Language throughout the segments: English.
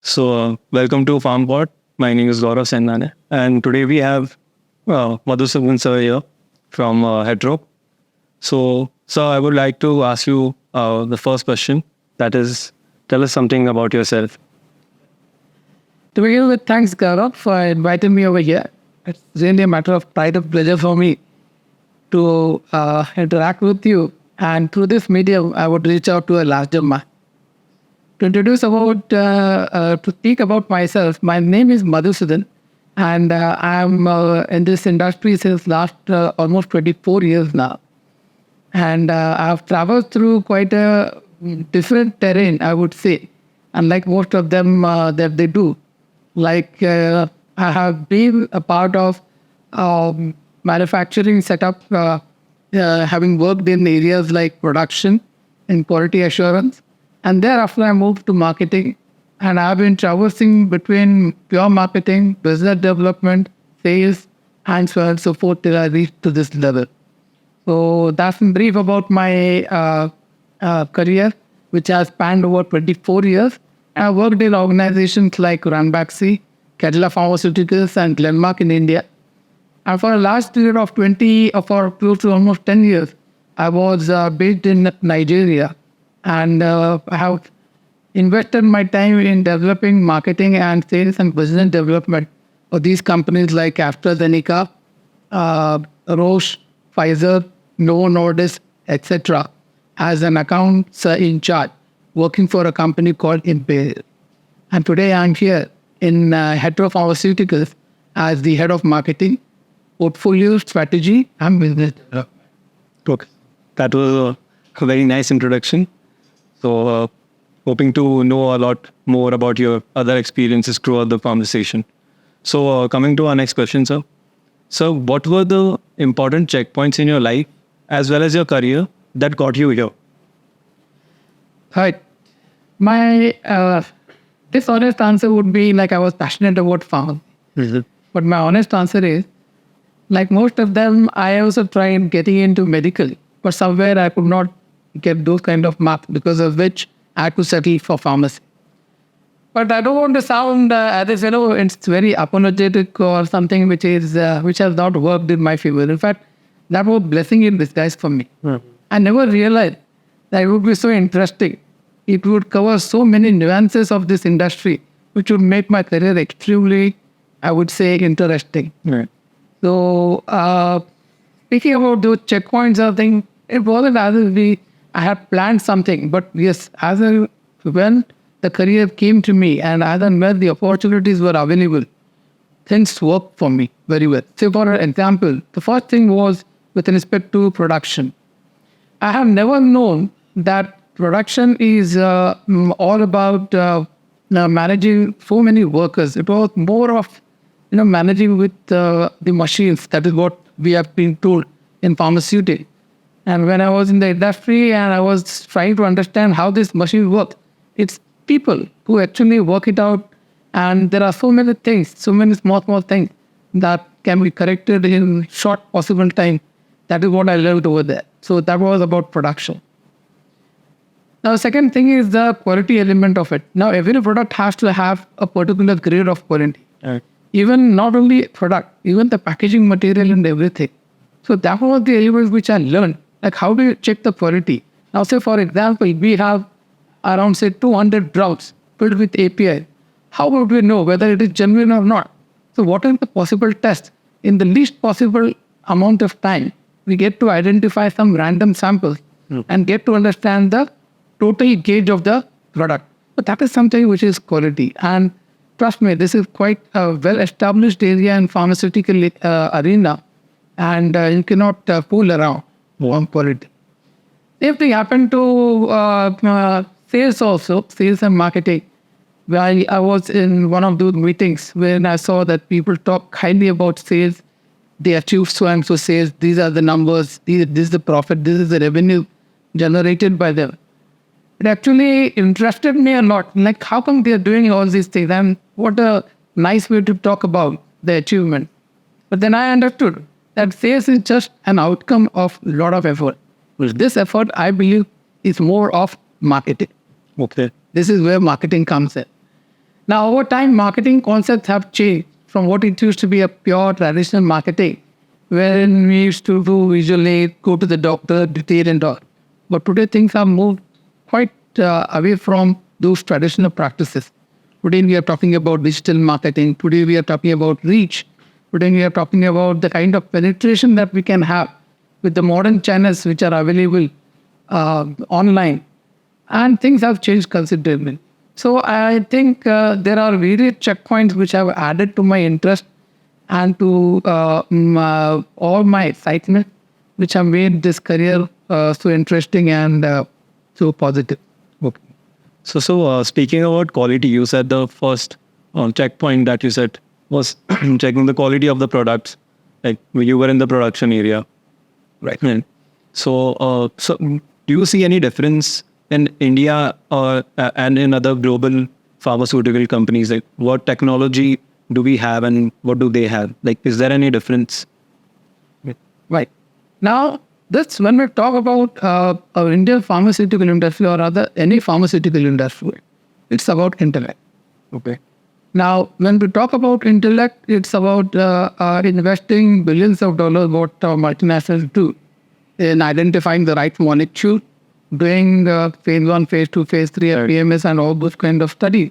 Welcome to FarmPod. My name is Gaurav Sendane, and today we have Madhusudan Sir here from Hetero. Sir, I would like to ask you the first question. That is, tell us something about yourself. To begin with, thanks, Gaurav, for inviting me over here. It's really a matter of pride and pleasure for me to interact with you. And through this medium, I would reach out to a larger mass. To introduce to speak about myself, my name is Madhusudan, and I'm in this industry since last almost 24 years now. And I've traveled through quite a different terrain, I would say, unlike most of them that they do. I have been a part of manufacturing setup, having worked in areas like production and quality assurance. And thereafter, I moved to marketing. And I've been traversing between pure marketing, business development, sales, and so on and so forth till I reached to this level. So that's in brief about my career, which has spanned over 24 years. I worked in organizations like Ranbaxy, Cadila Pharmaceuticals, and Glenmark in India. And for a last period of 20, or for close to almost 10 years, I was based in Nigeria. And I have invested my time in developing marketing and sales and business development for these companies like AstraZeneca, Roche, Pfizer, Novo Nordisk, etc. as an accounts in charge, working for a company called Imperial. And today I'm here in Hetero Pharmaceuticals as the head of marketing, portfolio strategy, and business development. Okay. That was a very nice introduction. So, hoping to know a lot more about your other experiences throughout the conversation. So, coming to our next question, sir. So, what were the important checkpoints in your life as well as your career that got you here? Right. My dishonest answer would be like I was passionate about pharma. Mm-hmm. But my honest answer is, like most of them, I also tried getting into medical, but somewhere I could not get those kind of marks, because of which I had to settle for pharmacy. But I don't want to sound as if, it's very apologetic or something which has not worked in my favor. In fact, that was a blessing in disguise for me. Mm-hmm. I never realized that it would be so interesting. It would cover so many nuances of this industry, which would make my career extremely, I would say, interesting. Right. So, speaking about those checkpoints, I think it wasn't as if I had planned something, but yes, when the career came to me and as and when the opportunities were available, things worked for me very well. So, for example, the first thing was with respect to production. I have never known that production is all about managing so many workers. It was more of managing with the machines. That is what we have been told in pharmaceutics. And when I was in the industry and I was trying to understand how this machine works, it's people who actually work it out. And there are so many things, so many small things that can be corrected in short possible time. That is what I learned over there. So that was about production. Now, the second thing is the quality element of it. Now, every product has to have a particular grade of quality. Right. Even not only product, even the packaging material and everything. So that was the element which I learned. Like, how do you check the quality? Now, say, for example, we have around, say, 200 drugs filled with API. How would we know whether it is genuine or not? So what are the possible tests? In the least possible amount of time, we get to identify some random samples and get to understand the total gauge of the product. But that is something which is quality. And trust me, this is quite a well-established area in pharmaceutical arena. And you cannot fool around on quality. Same thing happened to sales also, sales and marketing. While I was in one of those meetings when I saw that people talk highly about sales, they achieve so and so sales, these are the numbers, this is the profit, this is the revenue generated by them. It actually interested me a lot. Like, how come they are doing all these things? And what a nice way to talk about the achievement. But then I understood that sales is just an outcome of a lot of effort. This effort, I believe, is more of marketing. Okay. This is where marketing comes in. Now, over time, marketing concepts have changed from what it used to be a pure traditional marketing, wherein we used to do visual aid, go to the doctor, detail and all. But today, things have moved quite away from those traditional practices. Today, we are talking about digital marketing. Today, we are talking about reach. Today, we are talking about the kind of penetration that we can have with the modern channels which are available online. And things have changed considerably. So I think there are various checkpoints which have added to my interest and to all my excitement, which have made this career so interesting and so positive. Okay. So speaking about quality, you said the first checkpoint that you said was checking the quality of the products. Like when you were in the production area, right? So do you see any difference in India and in other global pharmaceutical companies? Like what technology do we have and what do they have? Like, is there any difference? Right. Now, that's when we talk about our Indian pharmaceutical industry or other any pharmaceutical industry, it's about intellect. Okay. Now, when we talk about intellect, it's about investing billions of dollars, what multinationals do in identifying the right molecule, doing phase 1, phase 2, phase 3, PMS and all those kind of studies.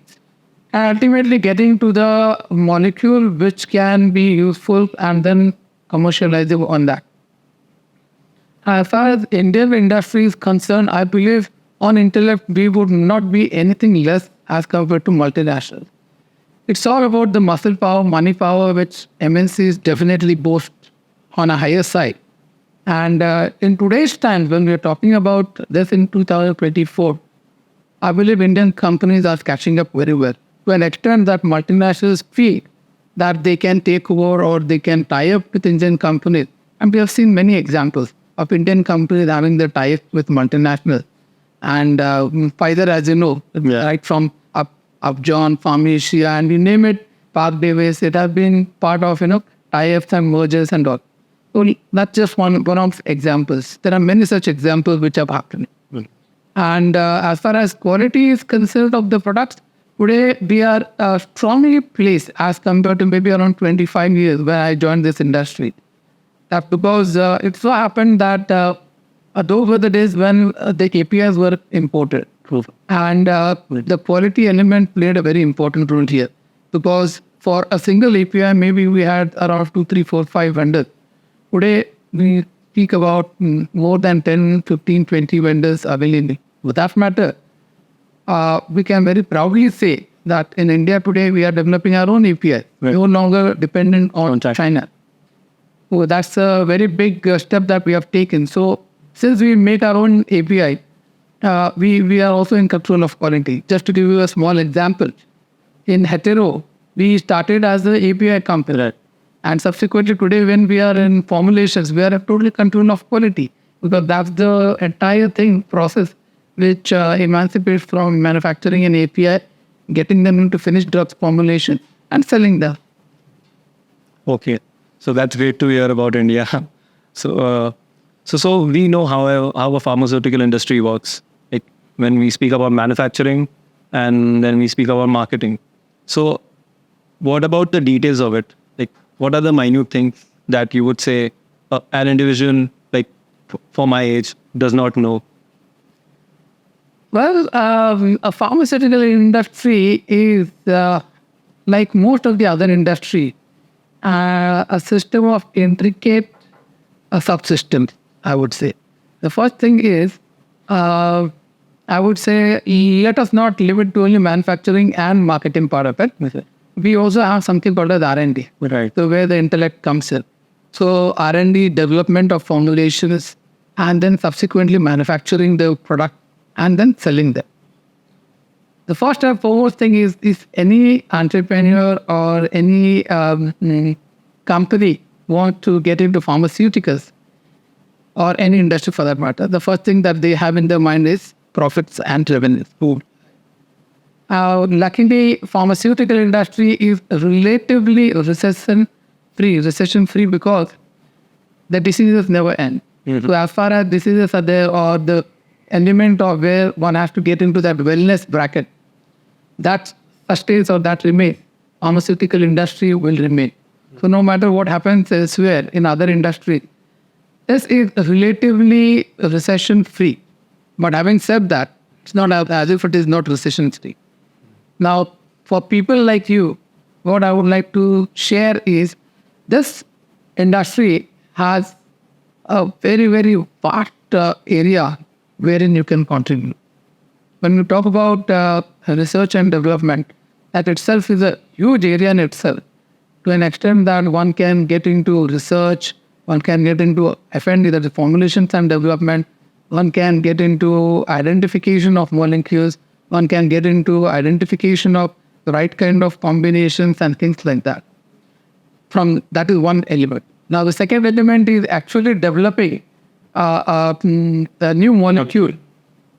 And ultimately getting to the molecule which can be useful and then commercializing on that. As far as Indian industry is concerned, I believe on intellect we would not be anything less as compared to multinationals. It's all about the muscle power, money power, which MNCs definitely boast on a higher side. And in today's times, when we're talking about this in 2024, I believe Indian companies are catching up very well to an extent that multinationals feel that they can take over or they can tie up with Indian companies. And we have seen many examples of Indian companies having their tie-up with multinationals. And Pfizer, as you know, right from Upjohn, Pharmacia, and you name it, Park Davis, it has been part of, tie-ups and mergers and all. So that's just one of examples. There are many such examples which have happened. And as far as quality is concerned of the products, today we are strongly placed as compared to maybe around 25 years when I joined this industry. That's because it so happened that those were the days when the APIs were imported. And the quality element played a very important role here. Because for a single API, maybe we had around 2, 3, 4, 5 vendors. Today, we speak about more than 10, 15, 20 vendors available. For that matter, we can very proudly say that in India today, we are developing our own API, no longer dependent on China. So that's a very big step that we have taken. So since we make our own API, we are also in control of quality. Just to give you a small example, in Hetero, we started as an API company. Right. And subsequently today, when we are in formulations, we are in total control of quality. Because that's the entire process which emancipates from manufacturing an API, getting them into finished drugs formulation and selling them. Okay. So that's great to hear about India. So we know how a pharmaceutical industry works. Like when we speak about manufacturing and then we speak about marketing. So what about the details of it? Like what are the minute things that you would say an individual like for my age does not know? Well, a pharmaceutical industry is like most of the other industry, a system of intricate subsystems, I would say. The first thing is, I would say, let us not limit to only manufacturing and marketing part of it. We also have something called as R&D, right? So where the intellect comes in. So R&D, development of formulations, and then subsequently manufacturing the product and then selling them. The first and foremost thing is if any entrepreneur or any company want to get into pharmaceuticals or any industry for that matter, the first thing that they have in their mind is profits and revenues. Luckily, pharmaceutical industry is relatively recession-free because the diseases never end. Mm-hmm. So as far as diseases are there or the element of where one has to get into that wellness bracket, that's sustains or that remains, pharmaceutical industry will remain. So no matter what happens elsewhere in other industries, this is relatively recession free. But having said that, it's not as if it is not recession free. Now, for people like you, what I would like to share is this industry has a very, very vast area wherein you can contribute. When we talk about research and development, that itself is a huge area in itself, to an extent that one can get into research, one can get into F&D, that is formulations and development, one can get into identification of molecules, one can get into identification of the right kind of combinations and things like that. That is one element. Now, the second element is actually developing the new molecule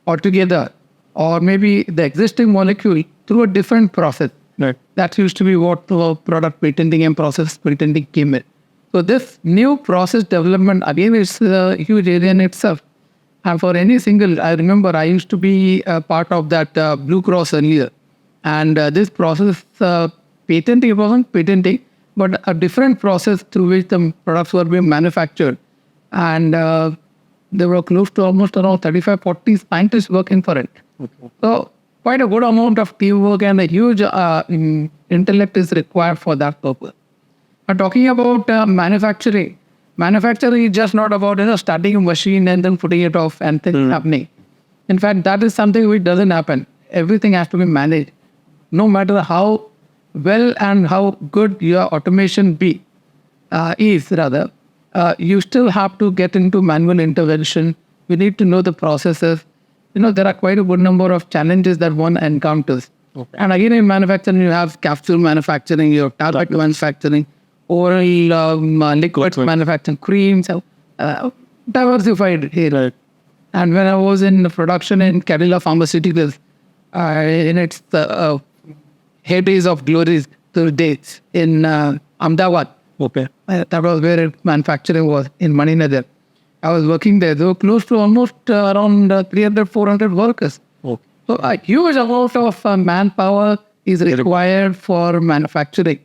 altogether, or maybe the existing molecule through a different process. Right. That used to be what product patenting and process patenting came in. So this new process development, again, is a huge area in itself. And for any single, I remember I used to be a part of that Blue Cross earlier. And this process, patenting, it wasn't patenting, but a different process through which the products were being manufactured. And there were close to almost around 35, 40 scientists working for it. Okay. So quite a good amount of teamwork and a huge intellect is required for that purpose. But talking about manufacturing is just not about starting a machine and then putting it off and things happening. In fact, that is something which doesn't happen. Everything has to be managed. No matter how well and how good your automation you still have to get into manual intervention. You need to know the processes. There are quite a good number of challenges that one encounters. Okay. And again, in manufacturing, you have capsule manufacturing, you have tablet manufacturing, oral liquid manufacturing, creams, diversified here. Right. And when I was in production in Cadila Pharmaceuticals, in its heydays of glories, those days in Ahmedabad, Okay. that was where manufacturing was, in Maninagar. I was working there. There were close to almost around 300, 400 workers. Okay. So a huge amount of manpower is required for manufacturing.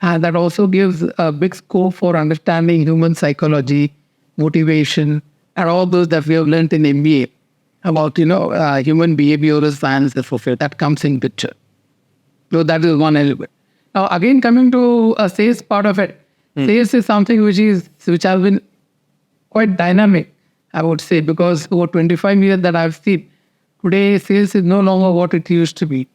And that also gives a big scope for understanding human psychology, motivation, and all those that we have learned in MBA about, human behavioral science, that comes in picture. So that is one element. Now, again, coming to a sales part of it, sales is something which has been quite dynamic, I would say, because over 25 years that I've seen, today sales is no longer what it used to be.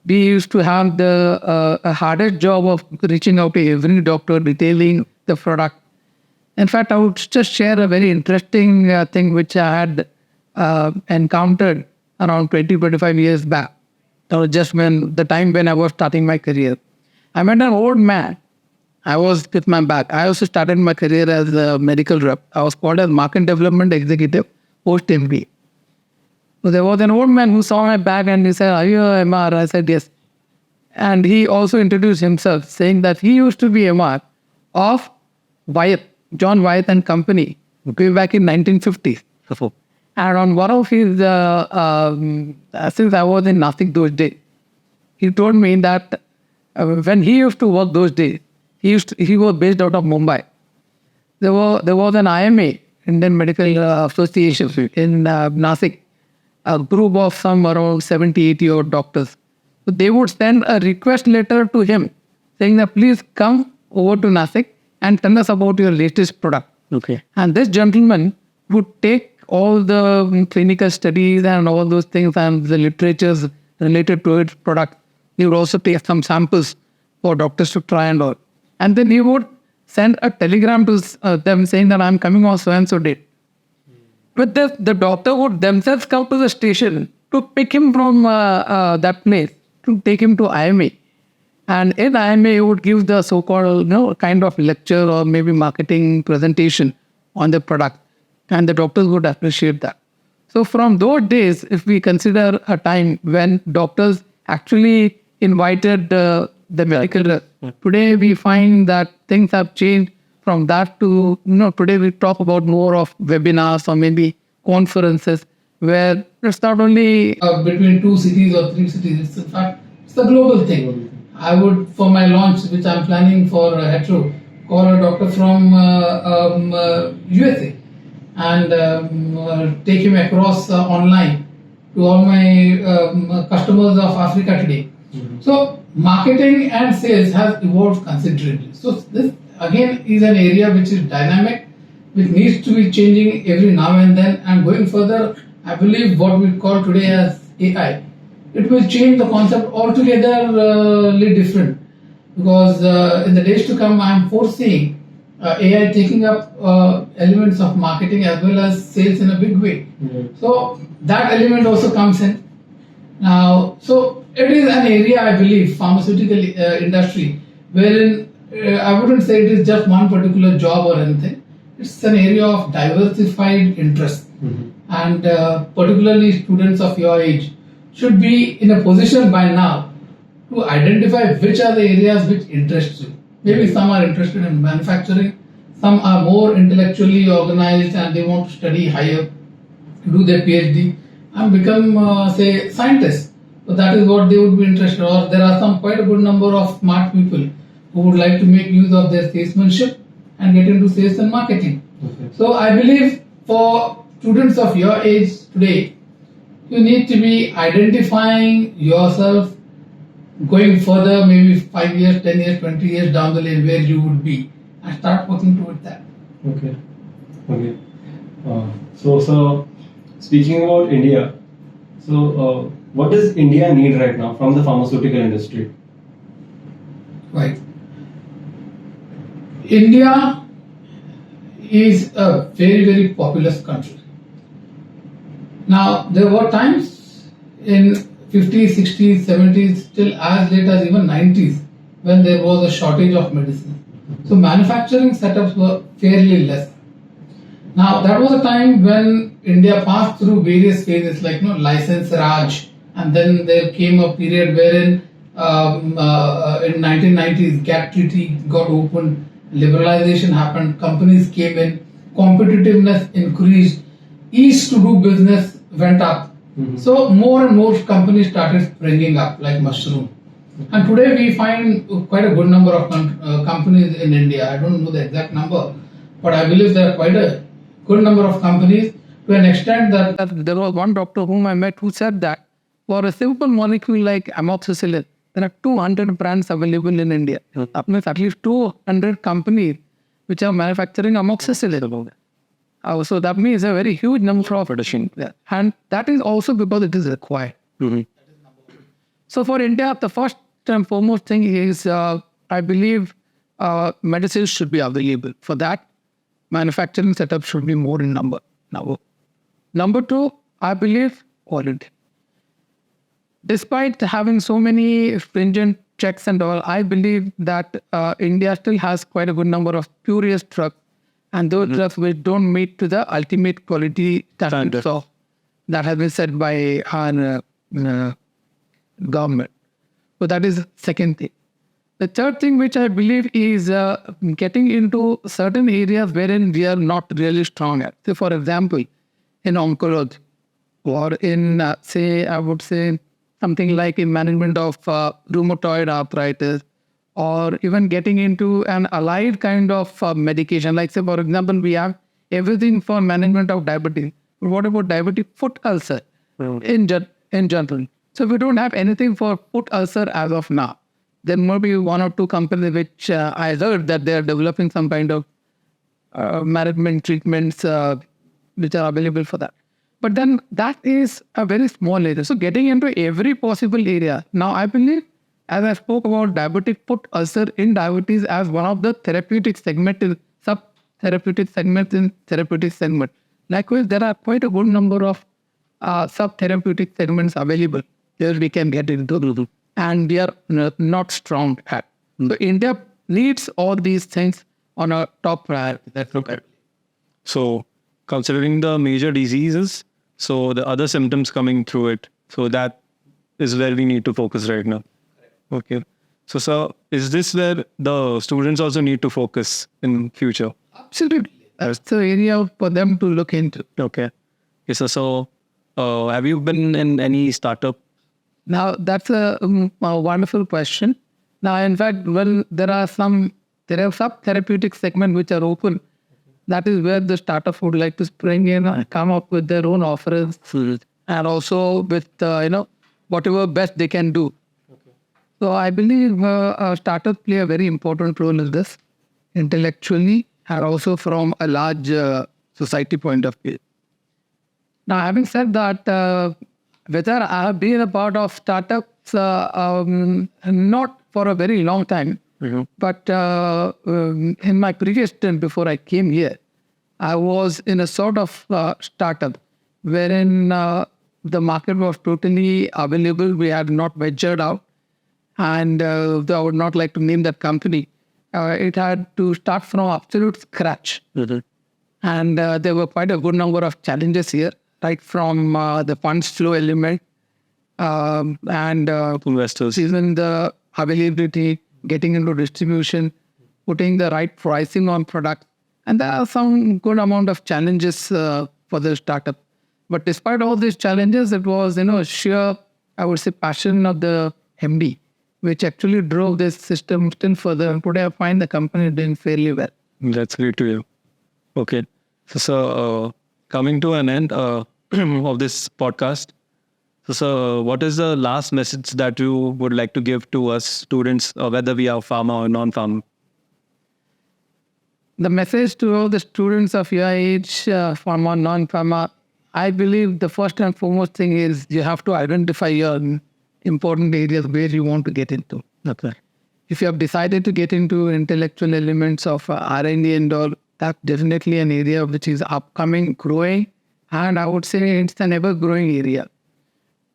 We used to have the hardest job of reaching out to every doctor, detailing the product. In fact, I would just share a very interesting thing which I had encountered around 20, 25 years back. That was just the time when I was starting my career. I met an old man. I was with my back. I also started my career as a medical rep. I was called as market development executive post MBA. So there was an old man who saw my bag and he said, "Are you a MR?" I said, "Yes." And he also introduced himself, saying that he used to be MR of Wyeth, John Wyeth and Company, way back in 1950s. And on one of his, since I was in Nashik those days, he told me that when he used to work those days, he was based out of Mumbai. There was an IMA, Indian Medical Association, in Nashik, a group of some around 70, 80 odd doctors. So they would send a request letter to him saying that please come over to Nashik and tell us about your latest product. Okay. And this gentleman would take all the clinical studies and all those things and the literatures related to its product. He would also take some samples for doctors to try and all. And then he would send a telegram to them saying that I'm coming on so-and-so date. But the doctor would themselves come to the station to pick him from that place, to take him to IMA. And in IMA, he would give the so-called kind of lecture or maybe marketing presentation on the product. And the doctors would appreciate that. So from those days, if we consider a time when doctors actually invited the medical, today we find that things have changed from that to, today we talk about more of webinars or maybe conferences where it's not only between 2 cities or 3 cities, it's in fact It's a global thing. I would, for my launch, which I'm planning for Hetero, call a doctor from USA and take him across online to all my customers of Africa today. So marketing and sales has evolved considerably. So this again is an area which is dynamic, which needs to be changing every now and then. And going further, I believe what we call today as AI, it will change the concept altogether different. Because in the days to come, I am foreseeing AI taking up elements of marketing as well as sales in a big way. So that element also comes in. Now, so it is an area, I believe, pharmaceutical industry, wherein I wouldn't say it is just one particular job or anything. It's an area of diversified interest, and particularly students of your age should be in a position by now to identify which are the areas which interest you. Maybe some are interested in manufacturing, some are more intellectually organized and they want to study higher, do their PhD and become, say, scientists. So that is what they would be interested. Or there are some quite a good number of smart people who would like to make use of their salesmanship and get into sales and marketing. So I believe for students of your age today, you need to be identifying yourself going further, maybe 5 years, 10 years, 20 years down the lane where you would be and start working toward that. Okay. Okay. So speaking about India, so what does India need right now from the pharmaceutical industry? Right. India is a very, very populous country. Now, there were times in 50s, 60s, 70s, till as late as even 90s, when there was a shortage of medicine. So manufacturing setups were fairly less. Now, that was a time when India passed through various phases like license Raj, and then there came a period wherein in 1990s GATT treaty got opened, liberalization happened, companies came in, competitiveness increased, ease to do business went up. So more and more companies started springing up like mushroom. And today we find quite a good number of companies in India. I don't know the exact number, but I believe there are quite a good number of companies to an extent that there was one doctor whom I met who said that for a simple molecule like amoxicillin, there are 200 brands available in India. That means at least 200 companies which are manufacturing amoxicillin. So that means a very huge number of production. And that is also because it is required. So for India, the first and foremost thing is, I believe, medicines should be available. For that, manufacturing setup should be more in number. Number two, I believe, quality. Despite having so many stringent checks and all, I believe that India still has quite a good number of spurious drugs, and those drugs which don't meet to the ultimate quality standards that has been set by our government. So that is second thing. The third thing which I believe is getting into certain areas wherein we are not really strong at. So for example, in oncology or in, I would say, something like in management of rheumatoid arthritis, or even getting into an allied kind of medication. Like say, for example, we have everything for management of diabetes. But what about diabetic foot ulcer in general? So we don't have anything for foot ulcer as of now. There may be one or two companies which I heard that they are developing some kind of management treatments which are available for that. But then that is a very small area. So getting into every possible area. Now I believe, as I spoke about diabetic foot ulcer in diabetes as one of the therapeutic segment, sub-therapeutic segments in therapeutic segment. Likewise, there are quite a good number of sub-therapeutic segments available where we can get into, and we are not strong at. So India needs all these things on a top priority. That's okay. So considering the major diseases, so the other symptoms coming through it, so that is where we need to focus right now. Okay. So, sir, is this where the students also need to focus in future? Absolutely. That's the area for them to look into. Okay. Yes, sir. So, have you been in any startup Now, that's a wonderful question. Now, in fact, well, there are some therapeutic segments which are open. That is where the startup would like to spring in and come up with their own offerings, and also with whatever best they can do. So I believe startups play a very important role in this, intellectually and also from a large society point of view. Now, having said that, whether I have been a part of startups, not for a very long time, but in my previous stint before I came here, I was in a sort of startup wherein the market was totally available. We had not ventured out. And I would not like to name that company. It had to start from absolute scratch. And there were quite a good number of challenges here, right from the funds flow element and Investors. even the availability, getting into distribution, putting the right pricing on product. And there are some good amount of challenges for the startup. But despite all these challenges, it was, sheer, I would say, passion of the MD, which actually drove this system still further. And today I find the company doing fairly well. That's great to hear. Okay. So, coming to an end of this podcast. So, what is the last message that you would like to give to us students, whether we are pharma or non-pharma? The message to all the students of your age, pharma, non-pharma, I believe the first and foremost thing is you have to identify your important areas where you want to get into. Okay. If you have decided to get into intellectual elements of R&D and all, that's definitely an area which is upcoming, growing, and I would say it's an ever-growing area.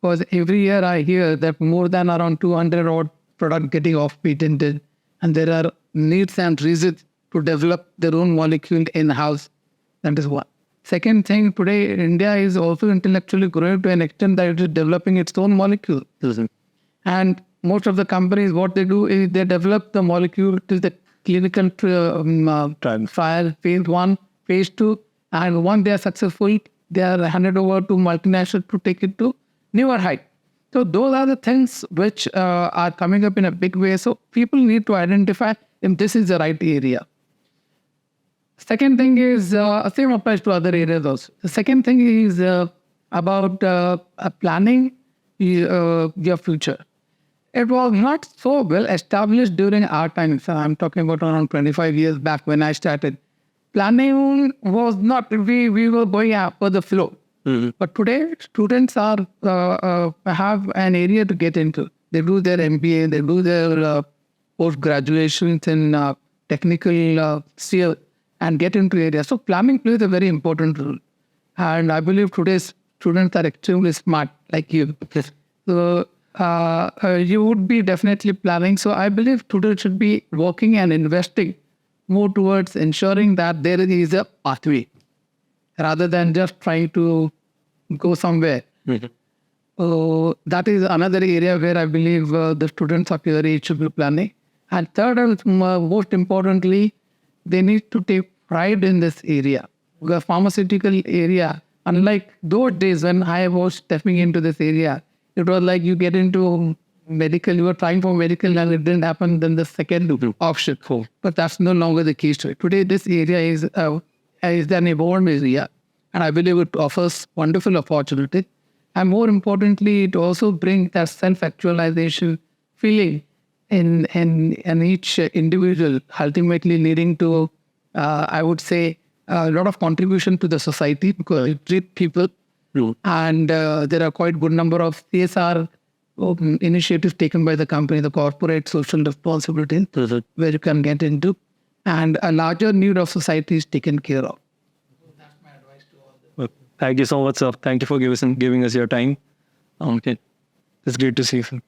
Because every year I hear that more than around 200 odd products getting off-patented, and there are needs and reasons to develop their own molecule in-house. That is one. Second thing, today India is also intellectually growing to an extent that it is developing its own molecule. And most of the companies, what they do is they develop the molecule to the clinical trial, phase 1, phase 2, and once they are successful, they are handed over to multinational to take it to newer height. So those are the things which are coming up in a big way. So people need to identify if this is the right area. Second thing is, same applies to other areas also. The second thing is about planning your future. It was not so well established during our time. So I'm talking about around 25 years back when I started. Planning was not, we were going after the flow. But today, students are have an area to get into. They do their MBA, they do their post-graduations in technical sphere and get into areas. So planning plays a very important role. And I believe today's students are extremely smart, like you. So you would be definitely planning. So I believe students should be working and investing more towards ensuring that there is a pathway rather than just trying to go somewhere. So that is another area where I believe the students of your age should be planning. And third and most importantly, they need to take pride in this area. The pharmaceutical area, unlike those days when I was stepping into this area, it was like you get into medical, you were trying for medical and it didn't happen, then the second option. But that's no longer the case today. Today, this area is an evolved area, and I believe it offers wonderful opportunity. And more importantly, it also brings that self-actualization feeling in each individual, ultimately leading to, I would say, a lot of contribution to the society because you treat people. And there are quite good number of CSR initiatives taken by the company, the corporate social responsibility, where you can get into, and a larger need of society is taken care of. That's my advice to all them. Thank you so much, sir. Thank you for giving us your time. Okay. It's great to see you, sir.